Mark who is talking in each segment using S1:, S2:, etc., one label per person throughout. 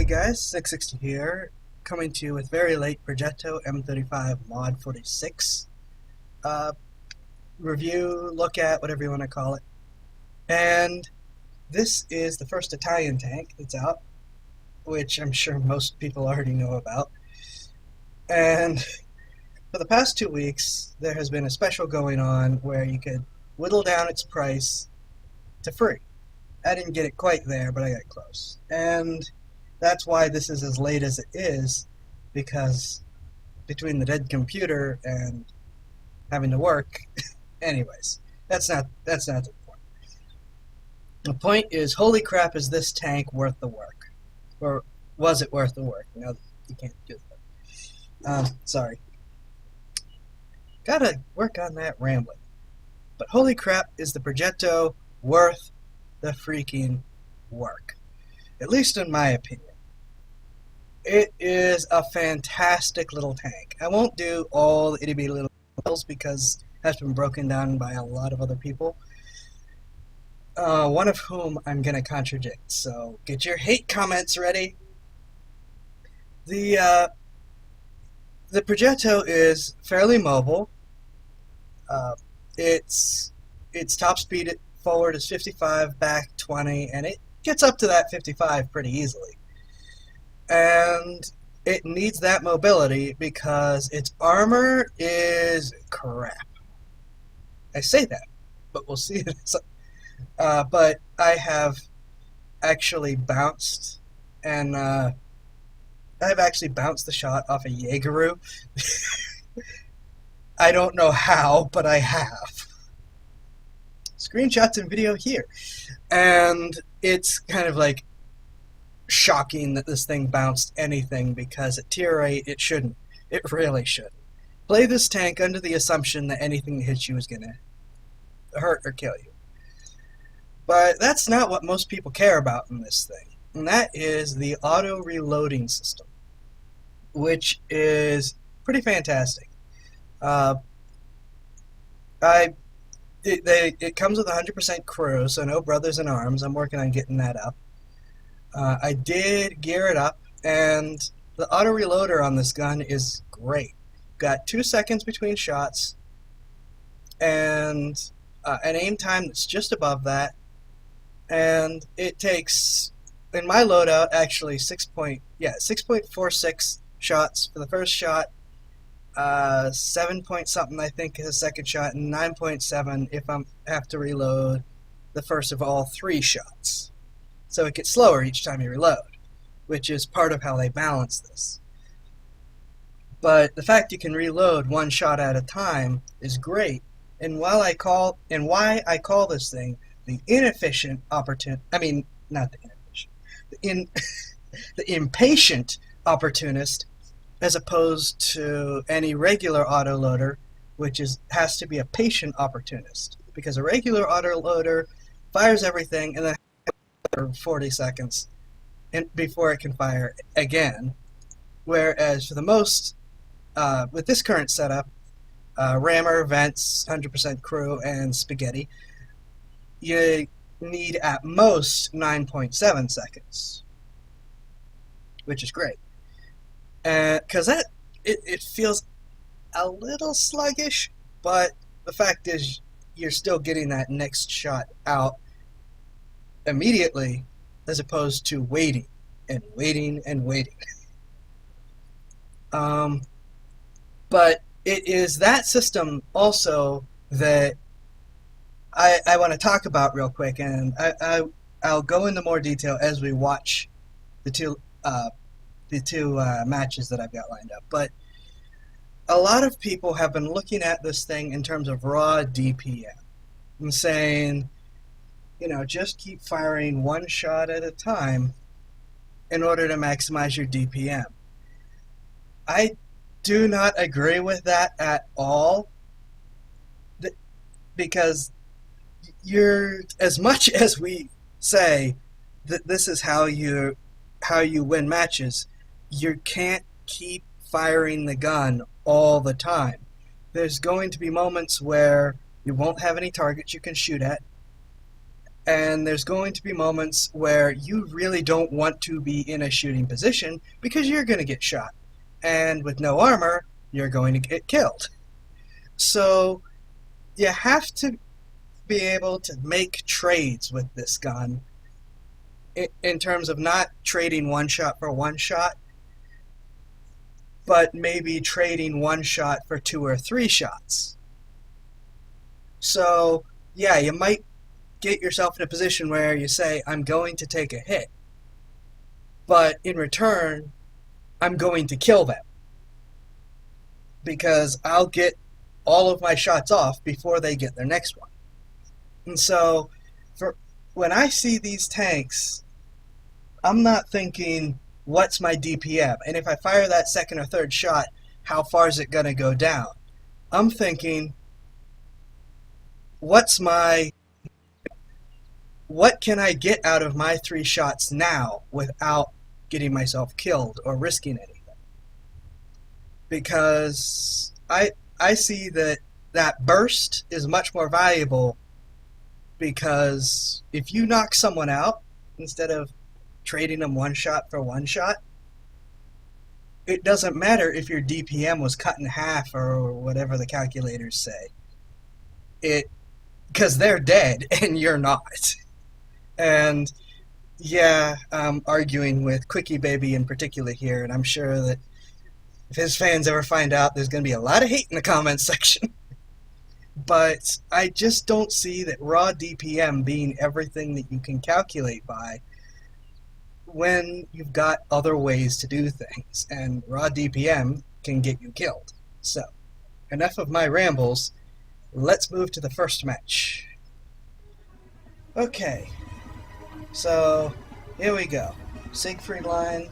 S1: guys, 660 here, coming to you with very late Progetto M35 Mod 46 uh, review, look at, whatever you want to call it. And this is the first Italian tank that's out, which I'm sure most people already know about. And for the past 2 weeks, there has been a special going on where you could whittle down its price to free. I didn't get it quite there, but I got close. And that's why this is as late as it is, because between the dead computer and having to work, anyways, that's not the point. The point is, holy crap, is this tank worth the work? Or was it worth the work? You know, you can't do that. Sorry. Gotta work on that rambling. But holy crap, is the Progetto worth the freaking work? At least in my opinion. It is a fantastic little tank. I won't do all the itty-bitty little details because it has been broken down by a lot of other people, one of whom I'm going to contradict. So get your hate comments ready. The Progetto is fairly mobile. Its top speed forward is 55, back 20, and it gets up to that 55 pretty easily. And it needs that mobility because its armor is crap. I say that, but we'll see. But I have actually bounced, and I've actually bounced the shot off a Jaegeru. I don't know how, but I have. Screenshots and video here. And it's kind of like shocking that this thing bounced anything, because at tier 8 it shouldn't. It really shouldn't. Play this tank under the assumption that anything that hits you is going to hurt or kill you. But that's not what most people care about in this thing. And that is the auto reloading system, which is pretty fantastic. It comes with 100% crew, so no brothers in arms. I'm working on getting that up. I did gear it up, and the auto reloader on this gun is great. Got 2 seconds between shots, and an aim time that's just above that, and it takes, in my loadout, actually 6.46 shots for the first shot, 7 point something I think is the second shot, and 9.7 if I have to reload the first of all 3 shots. So it gets slower each time you reload, which is part of how they balance this. But the fact you can reload 1 shot at a time is great. And why I call this thing the inefficient the impatient opportunist, as opposed to any regular autoloader, which has to be a patient opportunist, because a regular autoloader fires everything and then for 40 seconds before it can fire again. Whereas for the most, with this current setup, rammer, vents, 100% crew, and spaghetti, you need at most 9.7 seconds, which is great. Because it feels a little sluggish, but the fact is you're still getting that next shot out immediately, as opposed to waiting and waiting and waiting. But it is that system also that I want to talk about real quick, and I'll go into more detail as we watch the two matches that I've got lined up. But a lot of people have been looking at this thing in terms of raw DPM and saying, you know, just keep firing 1 shot at a time in order to maximize your DPM. I do not agree with that at all, because as much as we say that this is how you win matches, you can't keep firing the gun all the time. There's going to be moments where you won't have any targets you can shoot at, And there's going to be moments where you really don't want to be in a shooting position because you're going to get shot. And with no armor, you're going to get killed. So you have to be able to make trades with this gun in terms of not trading one shot for one shot, but maybe trading one shot for two or three shots. So, yeah, you might get yourself in a position where you say, I'm going to take a hit, but in return, I'm going to kill them because I'll get all of my shots off before they get their next one. And so, when I see these tanks, I'm not thinking, what's my DPM? And if I fire that second or third shot, how far is it going to go down? I'm thinking, what can I get out of my 3 shots now without getting myself killed or risking anything? Because I see that burst is much more valuable, because if you knock someone out instead of trading them one shot for one shot, it doesn't matter if your DPM was cut in half or whatever the calculators say. Because they're dead and you're not. And yeah, I'm arguing with Quickie Baby in particular here, and I'm sure that if his fans ever find out, there's going to be a lot of hate in the comments section. But I just don't see that raw DPM being everything that you can calculate by when you've got other ways to do things, and raw DPM can get you killed. So, enough of my rambles. Let's move to the first match. Okay, so here we go. Siegfried line.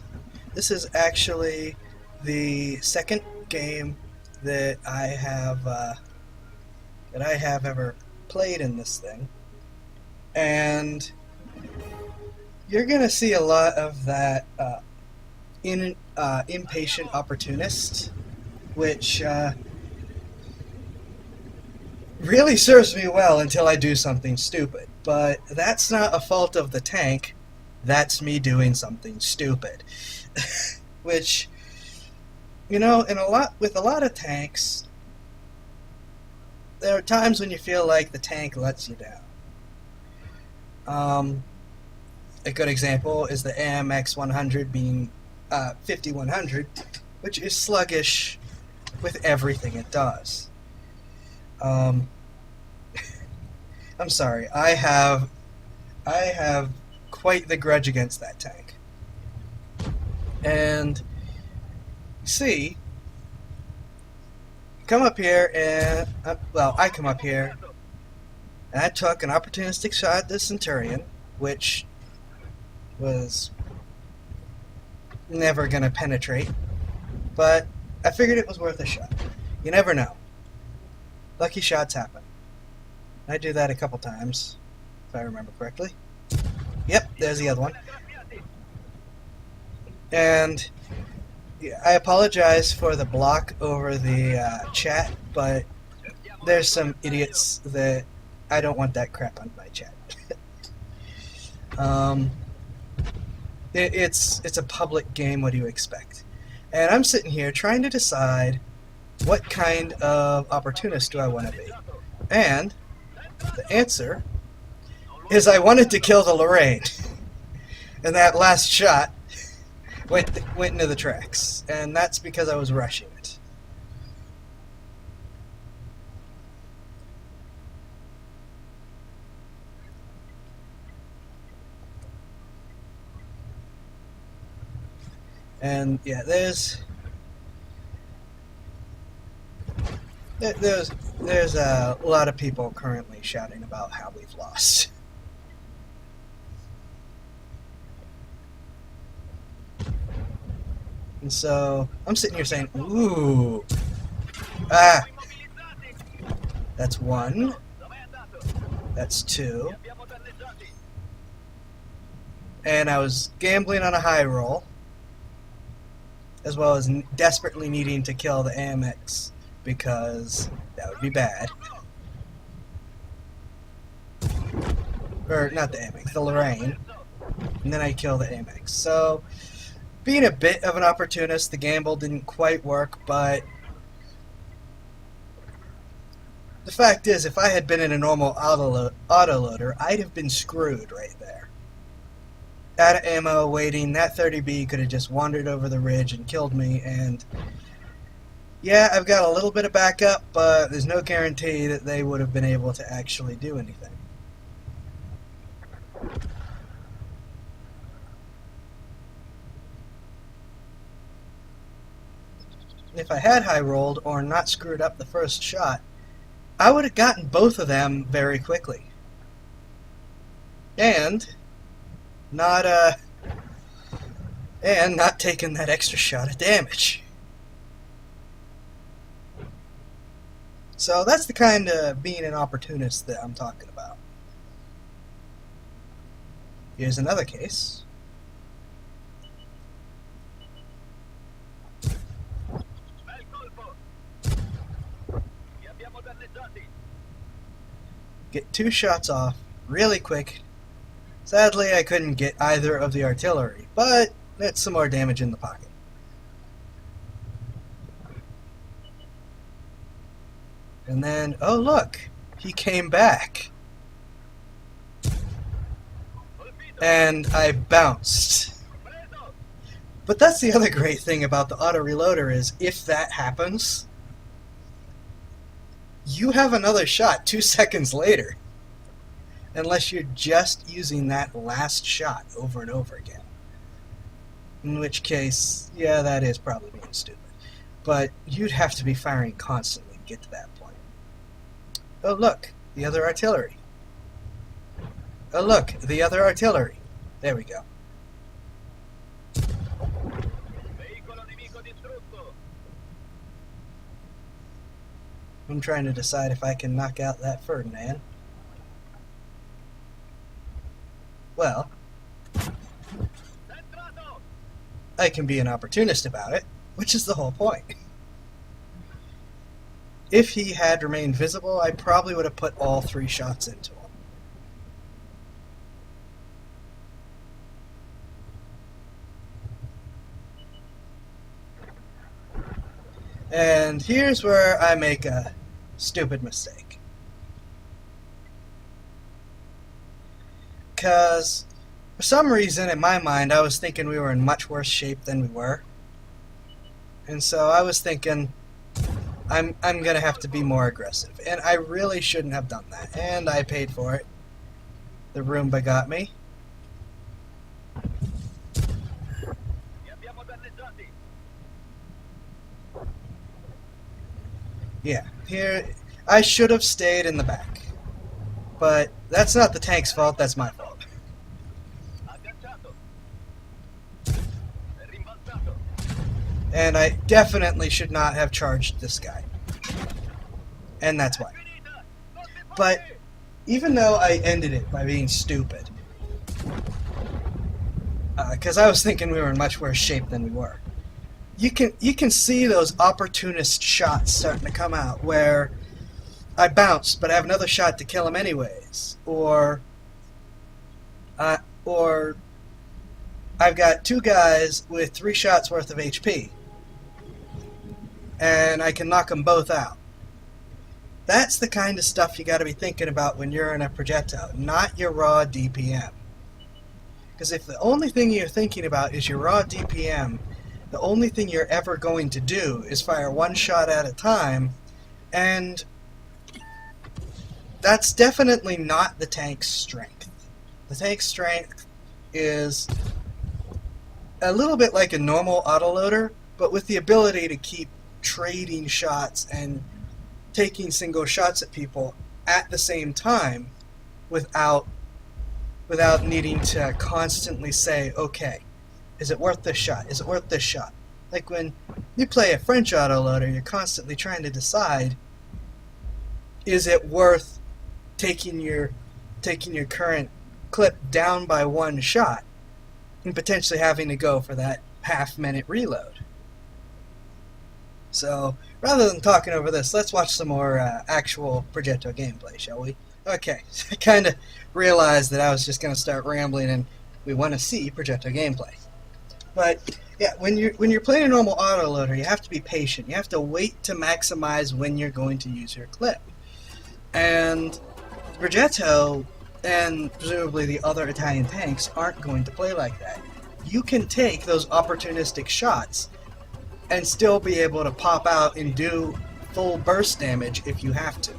S1: This is actually the second game that I have ever played in this thing, and you're gonna see a lot of that impatient opportunist, which really serves me well until I do something stupid. But that's not a fault of the tank. That's me doing something stupid. Which, with a lot of tanks, there are times when you feel like the tank lets you down. A good example is the AMX 100 being 5100, which is sluggish with everything it does. I'm sorry, I have quite the grudge against that tank. And see, come up here and I come up here and I took an opportunistic shot at the Centurion, which was never gonna penetrate, but I figured it was worth a shot. You never know. Lucky shots happen. I do that a couple times, if I remember correctly. Yep, there's the other one. And I apologize for the block over the chat, but there's some idiots that I don't want that crap on my chat. It's a public game. What do you expect? And I'm sitting here trying to decide what kind of opportunist do I want to be. And the answer is I wanted to kill the Lorraine. And that last shot went into the tracks. And that's because I was rushing it. And yeah, there's a lot of people currently shouting about how we've lost. And so I'm sitting here saying, ooh, that's 1, that's 2, and I was gambling on a high roll, as well as desperately needing to kill the AMX, because that would be bad. or not the Amex, the Lorraine, and then I kill the Amex. So, being a bit of an opportunist, the gamble didn't quite work, but the fact is, if I had been in a normal autoloader, I'd have been screwed right there. Out of ammo, waiting, that 30B could have just wandered over the ridge and killed me, and yeah, I've got a little bit of backup, but there's no guarantee that they would have been able to actually do anything. If I had high rolled or not screwed up the first shot, I would have gotten both of them very quickly. And not taking that extra shot of damage. So that's the kind of being an opportunist that I'm talking about. Here's another case. Get 2 shots off really quick. Sadly, I couldn't get either of the artillery, but that's some more damage in the pocket. And then, oh look, he came back. And I bounced. But that's the other great thing about the auto reloader is if that happens, you have another shot 2 seconds later. Unless you're just using that last shot over and over again. In which case, yeah, that is probably being stupid. But you'd have to be firing constantly to get to that point. Oh look, the other artillery. Oh look, the other artillery. There we go. I'm trying to decide if I can knock out that Ferdinand. Well, I can be an opportunist about it, which is the whole point. If he had remained visible, I probably would have put all 3 shots into him. And here's where I make a stupid mistake. Because for some reason, in my mind, I was thinking we were in much worse shape than we were. And so I was thinking, I'm going to have to be more aggressive. And I really shouldn't have done that. And I paid for it. The Roomba got me. Yeah, here, I should have stayed in the back. But that's not the tank's fault, that's my fault. And I definitely should not have charged this guy. And that's why. But even though I ended it by being stupid, because I was thinking we were in much worse shape than we were, you can see those opportunist shots starting to come out where I bounced, but I have another shot to kill him anyways, or I've got 2 guys with 3 shots worth of HP, and I can knock them both out. That's the kind of stuff you got to be thinking about when you're in a Progetto, not your raw DPM. Because if the only thing you're thinking about is your raw DPM, the only thing you're ever going to do is fire 1 shot at a time, and that's definitely not the tank's strength. The tank's strength is a little bit like a normal autoloader, but with the ability to keep trading shots and taking single shots at people at the same time without needing to constantly say, okay, is it worth this shot? Is it worth this shot? Like when you play a French autoloader, you're constantly trying to decide, is it worth taking your current clip down by 1 shot and potentially having to go for that half-minute reload? So, rather than talking over this, let's watch some more actual Progetto gameplay, shall we? Okay, so I kind of realized that I was just going to start rambling, and we want to see Progetto gameplay. But yeah, when you're playing a normal autoloader, you have to be patient. You have to wait to maximize when you're going to use your clip. And Progetto and presumably the other Italian tanks aren't going to play like that. You can take those opportunistic shots and still be able to pop out and do full burst damage if you have to.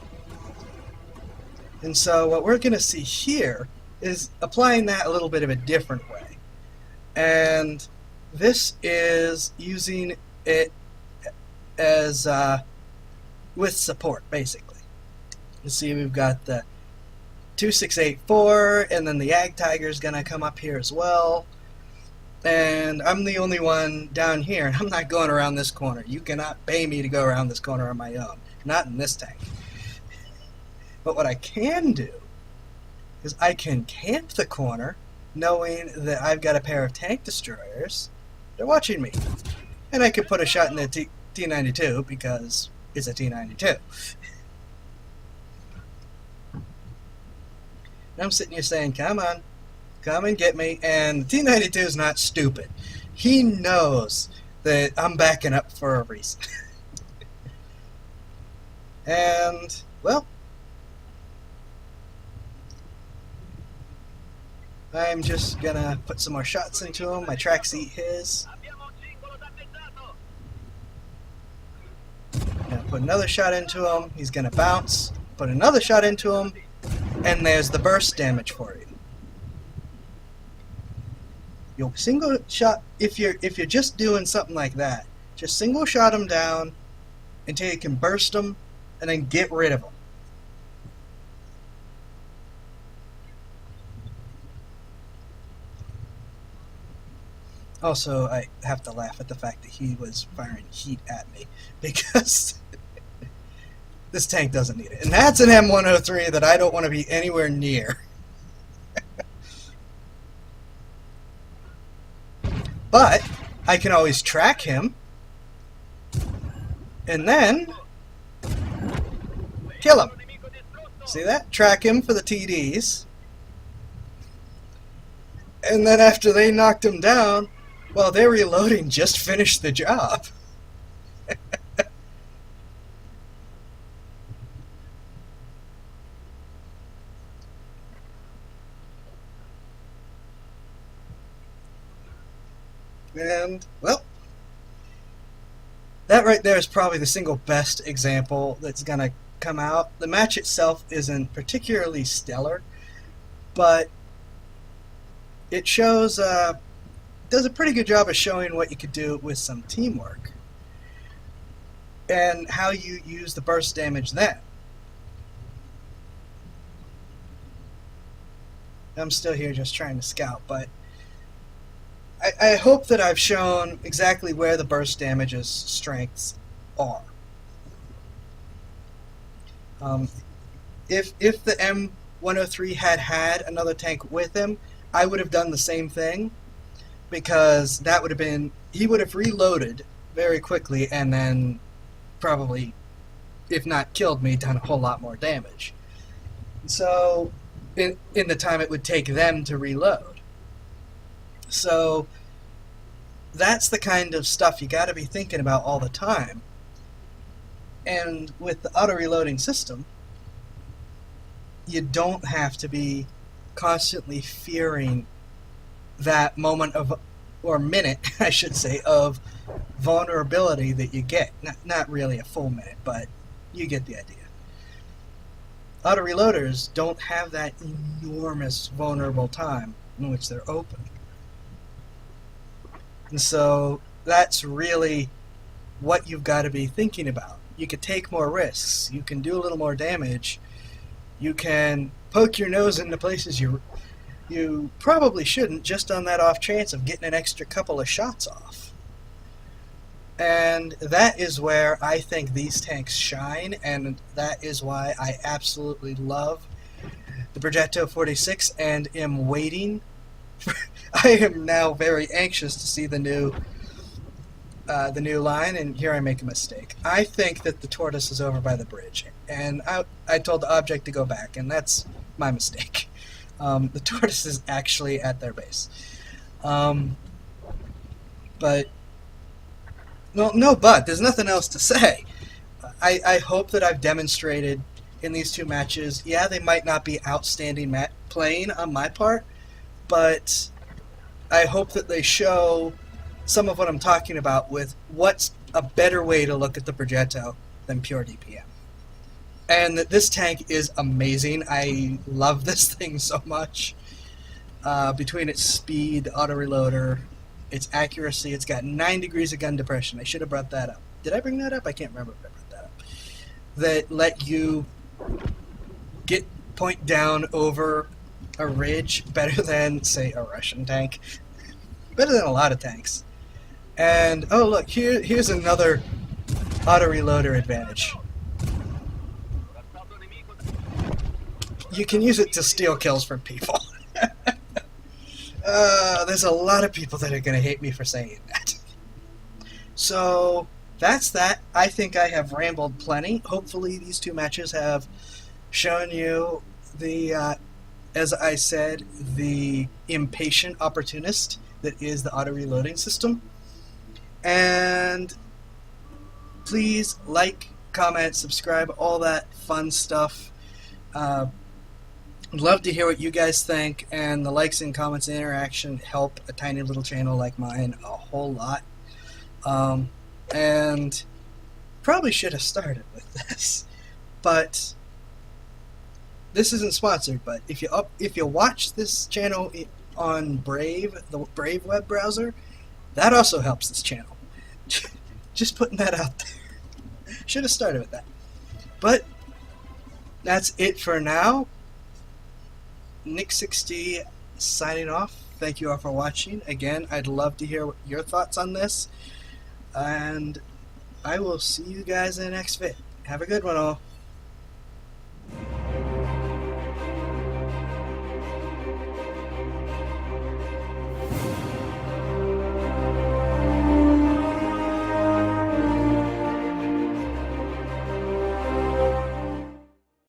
S1: And so what we're going to see here is applying that a little bit of a different way. And this is using it as with support, basically. You see we've got the 2684, and then the Ag Tiger is going to come up here as well. And I'm the only one down here, and I'm not going around this corner. You cannot pay me to go around this corner on my own. Not in this tank. But what I can do is I can camp the corner, knowing that I've got a pair of tank destroyers. They're watching me. And I could put a shot in the T-92 because it's a T-92. And I'm sitting here saying, come on, come and get me. And the T-92 is not stupid. He knows that I'm backing up for a reason. And, well, I'm just gonna put some more shots into him. My tracks eat his. Gonna put another shot into him. He's gonna bounce. Put another shot into him, and there's the burst damage for you. You'll single shot if you're just doing something like that. Just single shot him down until you can burst him, and then get rid of him. Also, I have to laugh at the fact that he was firing heat at me, because this tank doesn't need it. And that's an M103 that I don't want to be anywhere near. But I can always track him, and then kill him. See that? Track him for the TDs. And then after they knocked him down, while they're reloading, just finished the job. And, well, that right there is probably the single best example that's going to come out. The match itself isn't particularly stellar, but it shows, does a pretty good job of showing what you could do with some teamwork and how you use the burst damage then. I'm still here just trying to scout, but I hope that I've shown exactly where the burst damage's strengths are. If the M103 had another tank with him, I would have done the same thing, because that would have been, he would have reloaded very quickly and then probably, if not killed me, done a whole lot more damage. So in the time it would take them to reload. So that's the kind of stuff you got to be thinking about all the time. And with the auto reloading system, you don't have to be constantly fearing that moment of, or minute, I should say, of vulnerability that you get. Not really a full minute, but you get the idea. Auto reloaders don't have that enormous vulnerable time in which they're open. And so that's really what you've got to be thinking about. You can take more risks. You can do a little more damage. You can poke your nose into places you probably shouldn't, just on that off chance of getting an extra couple of shots off. And that is where I think these tanks shine, and that is why I absolutely love the Progetto 46 and am waiting. I am now very anxious to see the new the new line, and here I make a mistake. I think that the tortoise is over by the bridge, and I told the object to go back, and that's my mistake. The tortoise is actually at their base. Um, but, well, no but. There's nothing else to say. I hope that I've demonstrated in these two matches, yeah, they might not be outstanding playing on my part, but I hope that they show some of what I'm talking about with what's a better way to look at the Progetto than pure DPM. And that this tank is amazing. I love this thing so much. Between its speed, the auto-reloader, its accuracy, it's got 9 degrees of gun depression. I should have brought that up. Did I bring that up? I can't remember if I brought that up. That let you get point down over a ridge better than, say, a Russian tank. Better than a lot of tanks. And, oh look, here's another auto-reloader advantage. You can use it to steal kills from people. There's a lot of people that are going to hate me for saying that. So, that's that. I think I have rambled plenty. Hopefully these two matches have shown you the, as I said, the Impatient Opportunist that is the auto-reloading system. And please like, comment, subscribe, all that fun stuff. I'd love to hear what you guys think, and the likes and comments and interaction help a tiny little channel like mine a whole lot. And probably should have started with this, but this isn't sponsored. But if you watch this channel on Brave, the Brave web browser, that also helps this channel. Just putting that out there. Should have started with that. But that's it for now. Nick60 signing off. Thank you all for watching. Again, I'd love to hear your thoughts on this. And I will see you guys in the next vid. Have a good one all.